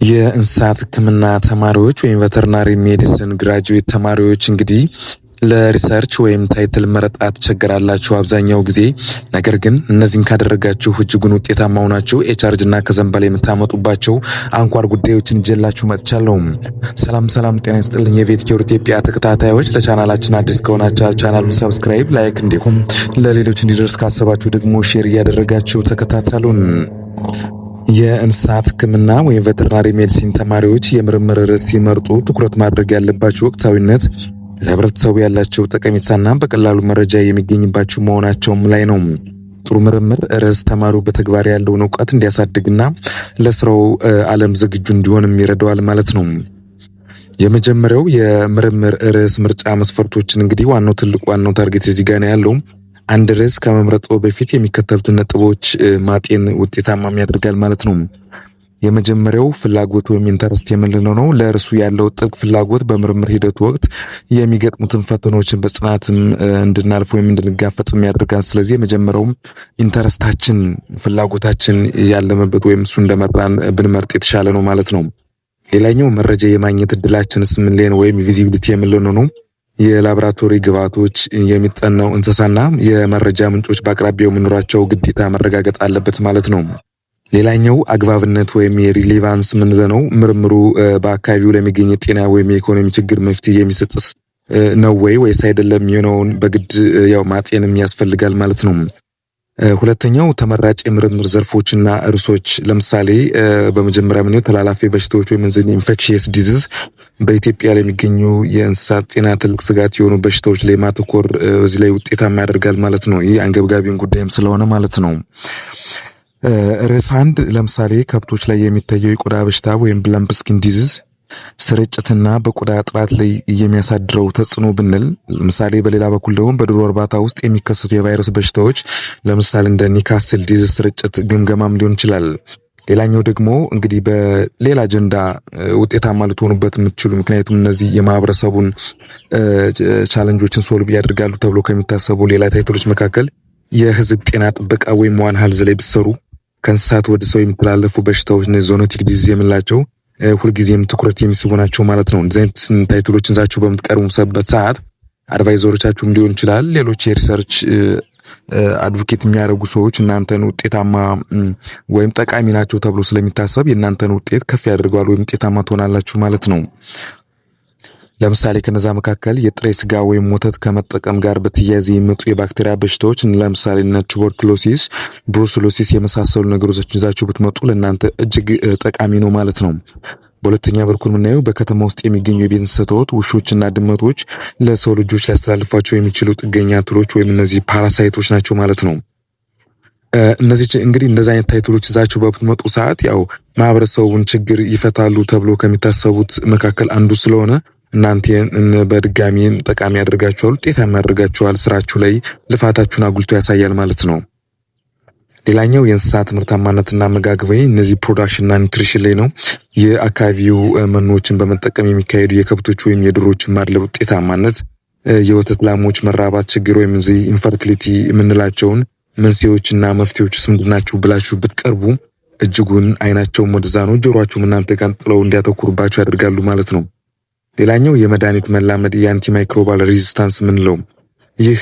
የእንስሳት ሕክምና ተማሪዎች ወይም ቬተርናሪ ሜዲሲን ግራጁዌት ተማሪዎች እንግዲህ ለሪሰርች ወይም ታይትል መረጣ ትቸገራላችሁ አብዛኛው ጊዜ። ነገር ግን እነዚህን ካደረጋችሁ እጅጉን ውጤታማ ሆናችሁ ኤችአርጅ እና ከዛም በላይ የምታመጡባቸው አንኳር ጉዳዮችን ይዤላችሁ መጥቻለሁ። ሰላም ጤና ይስጥልኝ የቬት ኬር ኢትዮጵያ ተከታታዮች፣ ለቻናላችን አዲስ ከሆናችሁ ቻናሉን ሰብስክራይብ፣ ላይክ እንዲሁም ለሌሎች እንዲደርስ ካሰባችሁ ደግሞ ሼር እያደረጋችሁ ተከታተሉን። የእንስሳት ሕክምና ወይም ቬተርናሪ ሜዲሲን ተማሪዎች የምርምር ርዕስ ሲመርጡ ትኩረት ማድረግ ያለባቸው ወቅታዊነት፣ ለህብረተሰቡ ያላቸው ጠቀሜታና በቀላሉ መረጃ የሚገኝባቸው መሆናቸውም ላይ ነው። ጥሩ ምርምር ርዕስ ተማሪው በተግባር ያለውን እውቀት እንዲያሳድግና ለስራው ዓለም ዝግጁ እንዲሆንም ይረዳዋል ማለት ነው። የመጀመሪያው የምርምር ርዕስ ምርጫ መስፈርቶችን እንግዲህ ዋናው ታርጌት እዚህ ጋር ነው ያለው። አንድ ርዕስ ከመምረጡ በፊት የሚከተሉትን ነጥቦች ማጤን ውጤታማም ያደርጋል ማለት ነው። የመጀመሪያው ፍላጎት ወይም ኢንተረስት የምንለው ነው። ለርዕሱ ያለው ጥልቅ ፍላጎት በምርምር ሂደቱ ወቅት የሚገጥሙትን ፈተናዎችን በጽናትም እንድናልፍ ወይም እንድንጋፈጥም ያደርጋል። ስለዚህ የመጀመሪያው ኢንተረስታችን ፍላጎታችን ያለመበት ወይም እሱ እንደመራን ብንመርጥ የተሻለ ነው ማለት ነው። ሌላኛው መረጃ የማግኘት እድላችንስ ምን ላይ ነው ወይም ቪዚቢሊቲ የምንለው ነው። የላቦራቶሪ ግብዓቶች፣ የሚጠናው እንስሳና የመረጃ ምንጮች በአቅራቢያው መኖራቸው ግዴታ መረጋገጥ አለበት ማለት ነው። ሌላኛው አግባብነት ወይም የሪሌቫንስ ምንለው ነው። ምርምሩ በአካባቢው ለሚገኝ የጤና ወይም የኢኮኖሚ ችግር መፍትሄ የሚሰጥስ ነው ወይስ አይደለም የሚሆነውን በግድ ያው ማጤንም ያስፈልጋል ማለት ነው። ሁለተኛው ተመራጭ የምርምር ዘርፎችና እርሶች፣ ለምሳሌ በመጀመሪያ ምን ተላላፊ በሽታዎች ወይም ኢንፌክሽየስ ዲዚዝ በኢትዮጵያ ላይ የሚገኙ የእንስሳት ጤና ትልቅ ስጋት የሆኑ በሽታዎች ላይ ማተኮር እዚህ ላይ ውጤታማ ያደርጋል ማለት ነው። ይህ አንገብጋቢን ጉዳይም ስለሆነ ማለት ነው። ርዕስ አንድ ለምሳሌ ከብቶች ላይ የሚታየው የቆዳ በሽታ ወይም ለምፕ ስኪን ዲዚዝ ስርጭትና በቆዳ ጥራት ላይ የሚያሳድረው ተጽዕኖ ብንል፣ ለምሳሌ በሌላ በኩል ደግሞ በዶሮ እርባታ ውስጥ የሚከሰቱ የቫይረስ በሽታዎች ለምሳሌ እንደ ኒካስል ዲዚዝ ስርጭት ግምገማም ሊሆን ይችላል። ሌላኛው ደግሞ እንግዲህ በሌላ አጀንዳ ውጤታማ ልትሆኑበት የምትችሉ፣ ምክንያቱም እነዚህ የማህበረሰቡን ቻሌንጆችን ሶልቭ ያደርጋሉ ተብሎ ከሚታሰቡ ሌላ ታይትሎች መካከል የህዝብ ጤና ጥበቃ ወይም ዋን ሄልዝ ላይ ብትሰሩ ከእንስሳት ወደ ሰው የሚተላለፉ በሽታዎች ዞኖቲክ ዲዚዝ የምንላቸው ሁልጊዜም ትኩረት የሚስቡ ናቸው ማለት ነው። እንደዚህ አይነት ታይትሎችን ይዛችሁ በምትቀርቡበት ሰዓት አድቫይዘሮቻችሁም ሊሆን ይችላል፣ ሌሎች የሪሰርች አድቮኬት የሚያደርጉ ሰዎች እናንተን ውጤታማ ወይም ጠቃሚ ናቸው ተብሎ ስለሚታሰብ የእናንተን ውጤት ከፍ ያደርገዋል ወይም ውጤታማ ትሆናላችሁ ማለት ነው። ለምሳሌ ከነዛ መካከል የጥሬ ስጋ ወይም ወተት ከመጠቀም ጋር በተያያዘ የሚመጡ የባክቴሪያ በሽታዎች ለምሳሌ ቱበርኩሎሲስ፣ ብሩሰሎሲስ የመሳሰሉ ነገሮችን ይዛችሁ ብትመጡ ለእናንተ እጅግ ጠቃሚ ነው ማለት ነው። በሁለተኛ በኩል የምናየው በከተማ ውስጥ የሚገኙ የቤት እንስሳት ውሾችና ድመቶች ለሰው ልጆች ሊያስተላልፏቸው የሚችሉ ጥገኛ ትሎች ወይም እነዚህ ፓራሳይቶች ናቸው ማለት ነው። እነዚህ እንግዲህ እንደዚህ አይነት ታይትሎች ይዛችሁ በምትመጡ ሰዓት ያው ማህበረሰቡን ችግር ይፈታሉ ተብሎ ከሚታሰቡት መካከል አንዱ ስለሆነ እናንተን በድጋሚ ጠቃሚ ያደርጋችኋል፣ ውጤታማ ያደርጋችኋል፣ ስራችሁ ላይ ልፋታችሁን አጉልቶ ያሳያል ማለት ነው። ሌላኛው የእንስሳት ምርታማነትና አመጋገብ እነዚህ ፕሮዳክሽንና ኒውትሪሽን ላይ ነው። የአካባቢው መኖችን በመጠቀም የሚካሄዱ የከብቶች ወይም የዶሮዎች ማድለብ ውጤታማነት፣ የወተት ላሞች መራባት ችግር ወይም እዚህ ኢንፈርቲሊቲ የምንላቸውን መንስኤዎችና መፍትሄዎችስ ምንድናችሁ ብላችሁ ብትቀርቡ እጅጉን አይናቸውም ወደዛ ነው፣ ጆሮአቸውም እናንተ ጋር ጥለው እንዲያተኩሩባችሁ ያደርጋሉ ማለት ነው። ሌላኛው የመድኃኒት መላመድ የአንቲ ማይክሮባል ሬዚስታንስ ምንለው፣ ይህ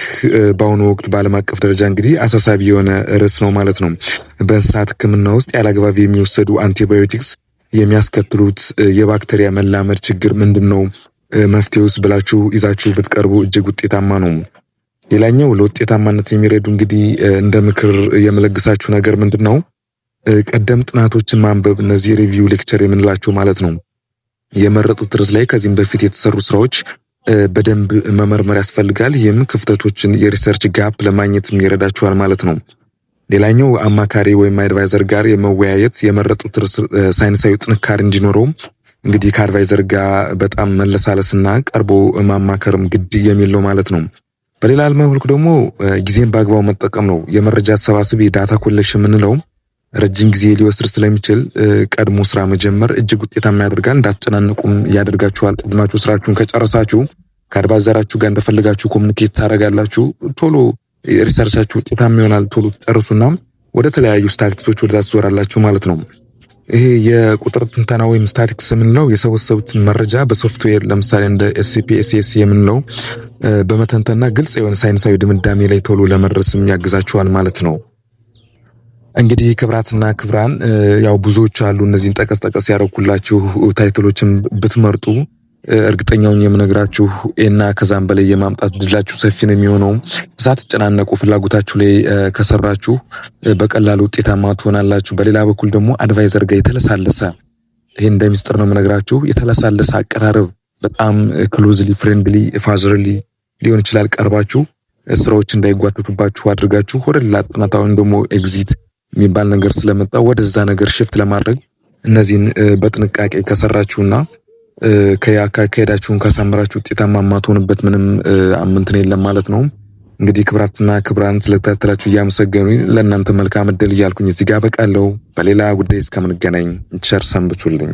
በአሁኑ ወቅት በዓለም አቀፍ ደረጃ እንግዲህ አሳሳቢ የሆነ ርዕስ ነው ማለት ነው። በእንስሳት ሕክምና ውስጥ ያለአግባብ የሚወሰዱ አንቲባዮቲክስ የሚያስከትሉት የባክቴሪያ መላመድ ችግር ምንድን ነው፣ መፍትሄውስ ብላችሁ ይዛችሁ ብትቀርቡ እጅግ ውጤታማ ነው። ሌላኛው ለውጤታማነት የሚረዱ እንግዲህ እንደ ምክር የምለግሳችሁ ነገር ምንድን ነው፣ ቀደም ጥናቶችን ማንበብ፣ እነዚህ ሪቪው ሌክቸር የምንላቸው ማለት ነው። የመረጡት ርዕስ ላይ ከዚህም በፊት የተሰሩ ስራዎች በደንብ መመርመር ያስፈልጋል። ይህም ክፍተቶችን የሪሰርች ጋፕ ለማግኘት ይረዳችኋል ማለት ነው። ሌላኛው አማካሪ ወይም አድቫይዘር ጋር የመወያየት የመረጡት ርዕስ ሳይንሳዊ ጥንካሬ እንዲኖረው እንግዲህ ከአድቫይዘር ጋር በጣም መለሳለስና ቀርቦ ማማከርም ግድ የሚል ነው ማለት ነው። በሌላ መልኩ ደግሞ ጊዜን በአግባቡ መጠቀም ነው። የመረጃ አሰባሰብ የዳታ ኮሌክሽን የምንለው ረጅም ጊዜ ሊወስድ ስለሚችል ቀድሞ ስራ መጀመር እጅግ ውጤታማ ያደርጋል። እንዳትጨናነቁም ያደርጋችኋል። ቀድማችሁ ስራችሁን ከጨረሳችሁ ከአድቫይዘራችሁ ጋር እንደፈለጋችሁ ኮሙኒኬት ታደርጋላችሁ። ቶሎ ሪሰርቻችሁ ውጤታማ ይሆናል። ቶሎ ትጨርሱና ወደ ተለያዩ ስታቲስቲክሶች ወደዛ ትዞራላችሁ ማለት ነው። ይሄ የቁጥር ትንተና ወይም ስታቲክስ የምንለው የሰበሰቡትን መረጃ በሶፍትዌር ለምሳሌ እንደ SPSS የምንለው በመተንተና ግልጽ የሆነ ሳይንሳዊ ድምዳሜ ላይ ቶሎ ለመድረስም ያግዛችኋል ማለት ነው። እንግዲህ ክብራትና ክብራን ያው ብዙዎች አሉ እነዚህን ጠቀስ ያደረኩላችሁ ታይትሎችን ብትመርጡ እርግጠኛውን የምነግራችሁ እና ከዛም በላይ የማምጣት ድላችሁ ሰፊ ነው የሚሆነው። ሳትጨናነቁ ፍላጎታችሁ ላይ ከሰራችሁ በቀላሉ ውጤታማ ትሆናላችሁ። በሌላ በኩል ደግሞ አድቫይዘር ጋር የተለሳለሰ ይሄ እንደ ሚስጥር ነው የምነግራችሁ የተለሳለሰ አቀራረብ በጣም ክሎዝሊ ፍሬንድሊ ፋዘርሊ ሊሆን ይችላል ቀርባችሁ ስራዎች እንዳይጓተቱባችሁ አድርጋችሁ ወደ ሌላ ጥናታውን ደግሞ ኤግዚት የሚባል ነገር ስለመጣ ወደዛ ነገር ሽፍት ለማድረግ እነዚህን በጥንቃቄ ከሰራችሁና ከያካሄዳችሁን ካሳመራችሁ ውጤታማ ማትሆንበት ምንም አምንትን የለም ማለት ነው። እንግዲህ ክብራትና ክብራን ስለተከታተላችሁ እያመሰገኑኝ ለእናንተ መልካም እድል እያልኩኝ እዚህ ጋር በቃለው። በሌላ ጉዳይ እስከምንገናኝ ቸር ሰንብቱልኝ።